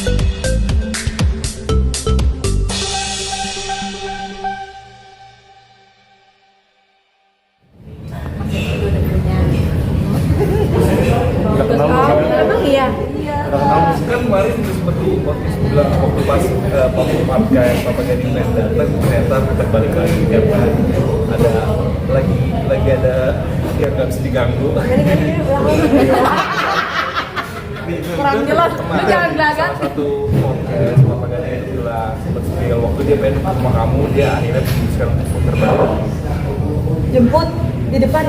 Emang iya? Kan kemarin seperti bilang waktu pas pop-up kayak Papa Gading Band datang, ternyata terbalik lagi karena lagi ada yang nggak bisa diganggu. Kurang jelas, jangan belakang. Salah satu podcast Papa Gading itu bilang sempat spill waktu dia pengen ke rumah kamu, dia akhirnya memutuskan untuk terbalik. Jemput di depan.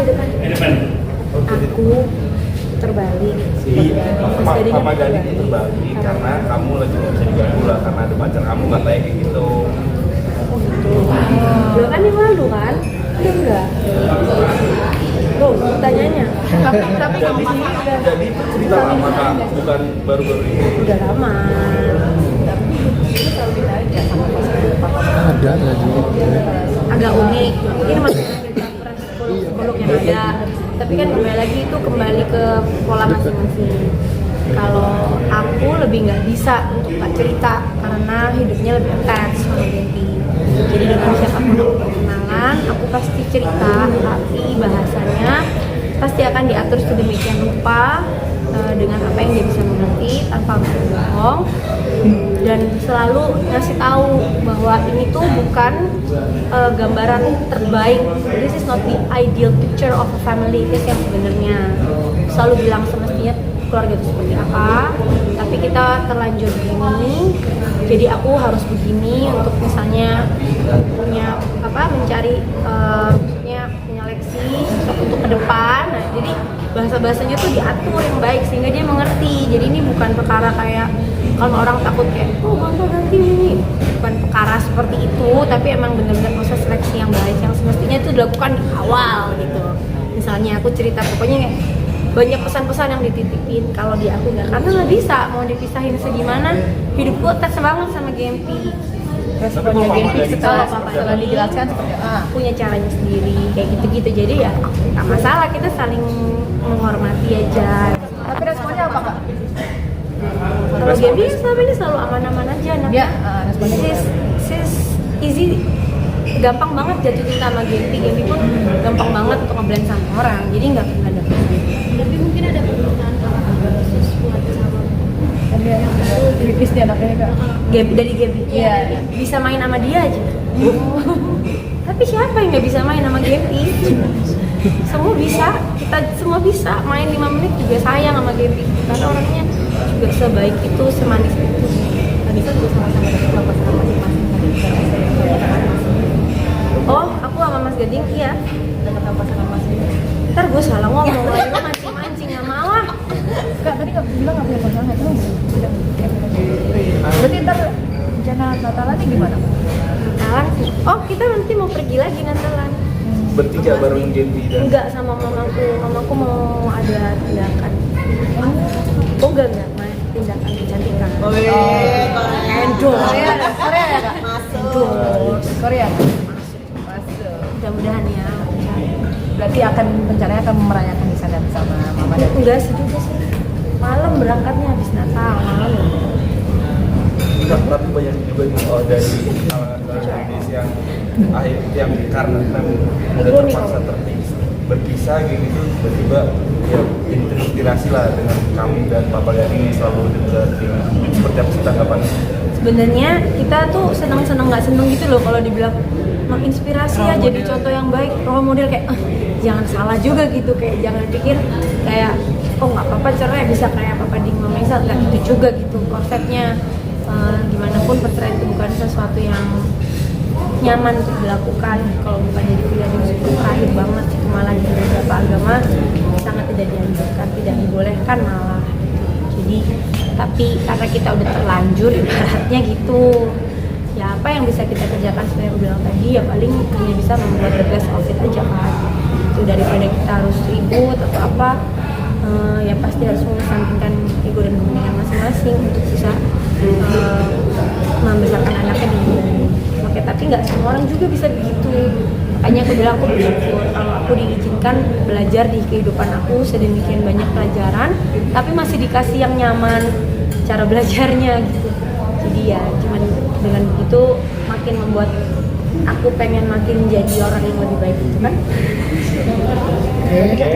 Aku terbalik. Papa Gading itu terbalik karena kamu lagi nggak bisa diganggu lah karena ada pacar kamu katanya kayak gitu. Oh gitu. Udah kan yang lalu kan? Udah enggak? Loh, tanyanya. Tapi kamu jadi itu cerita lama kak, bukan baru-baru ini. udah lama. Ada lagi. Agak unik. Mungkin masih ada campuran psikolog yang ada. Tapi kan kembali ke pola masing-masing. Kalau aku lebih nggak bisa untuk tak cerita karena hidupnya lebih attach sama Genti. Jadi dengan siapapun aku berkenalan, aku pasti cerita, tapi bahasanya pasti akan diatur sedemikian rupa dengan apa yang dia bisa mengerti tanpa berbohong, dan selalu ngasih tahu bahwa ini tuh bukan gambaran terbaik. This is not the ideal picture of a family. Itu yang sebenarnya selalu bilang semestinya keluarga itu seperti apa, tapi kita terlanjur begini, jadi aku harus begini untuk misalnya punya mencari menyeleksi untuk ke depan. Nah, jadi bahasanya tuh diatur yang baik sehingga dia mengerti. Jadi ini bukan perkara kayak kalau orang takut kayak ganti ini, bukan perkara seperti itu, tapi emang benar-benar proses seleksi yang baik yang semestinya itu dilakukan di awal gitu. Misalnya aku cerita pokoknya kayak banyak pesan-pesan yang dititipin kalau di aku nggak, karena nggak bisa mau dipisahin segimana, hidupku attach banget sama Gempi. Responnya Gempi setelah dijelaskan seperti punya caranya sendiri kayak gitu-gitu, jadi ya nggak masalah, kita saling menghormati aja. Tapi responnya apa kak? Kalau Gempi selama ini selalu aman-aman aja anaknya. Responnya sis easy, gampang banget jatuh cinta sama Gempi. Gempi pun gampang banget untuk ngeblend sama orang, jadi nggak pernah ada masalah. Tapi mungkin ada permintaan kalau khusus buat sama dia tipis dia anaknya kak. dari Gempi. Iya. Bisa main sama dia aja. Tapi siapa yang nggak bisa main sama Gempi? Semua bisa, kita semua bisa main 5 menit juga sayang sama Gempi karena orangnya juga sebaik itu, semanis itu. Tadi kan gue sama-sama dapat papasan masing-masing Oh, aku sama Mas Gading, iya. dapat papasan masing. Ntar gue salah ngomong lagi, gue mancing-mancing, gak mau ah. Kak tadi kak bilang nggak punya pasangan terus. Berarti ntar rencana Natalannya gimana? Natalan, oh kita nanti mau pergi lagi Natalan. Bertiga bareng Gempi dan Enggak, sama mamaku mau ada tindakan. Oh enggak, tindakan kecantikan. Endorse. Korea ya kak? Endorse. Korea masuk. Mudah-mudahan ya. Berarti rencananya akan merayakan di sana bersama mama dan Enggak sih juga sih. Malam berangkatnya habis Natal malam. tapi banyak juga nih dari kalangan Indonesia yang karena udah terpaksa berpisah gitu, tiba-tiba ya terinspirasi lah dengan kamu dan Papa Gading yang selalu dekat. Seperti apa sih tanggapannya? Sebenarnya kita tuh seneng nggak seneng gitu loh kalau dibilang menginspirasi ya, jadi contoh yang baik, role model kayak jangan salah juga gitu, kayak jangan pikir kayak oh nggak apa-apa cerai bisa kayak Papa Ding Mama Isa, nggak gitu juga gitu konsepnya. Gimana pun perceraian itu bukan sesuatu yang nyaman untuk dilakukan kalau bukan jadi pilihan yang super terakhir banget, itu malah di beberapa agama sangat tidak dianjurkan, tidak dibolehkan malah. Jadi tapi karena kita udah terlanjur ibaratnya gitu ya, apa yang bisa kita kerjakan seperti yang bilang tadi ya paling hanya bisa membuat the best of it aja kan. Itu daripada kita harus ribut atau apa, ya pasti harus mengesampingkan ego dan kepentingan masing-masing untuk bisa membesarkan anaknya dengan baik. Oke, tapi nggak semua orang juga bisa begitu. Makanya aku bilang aku bersyukur kalau aku diizinkan belajar di kehidupan aku sedemikian banyak pelajaran, tapi masih dikasih yang nyaman, cara belajarnya gitu. Jadi ya cuman dengan begitu makin membuat aku pengen makin jadi orang yang lebih baik gitu kan. Oke.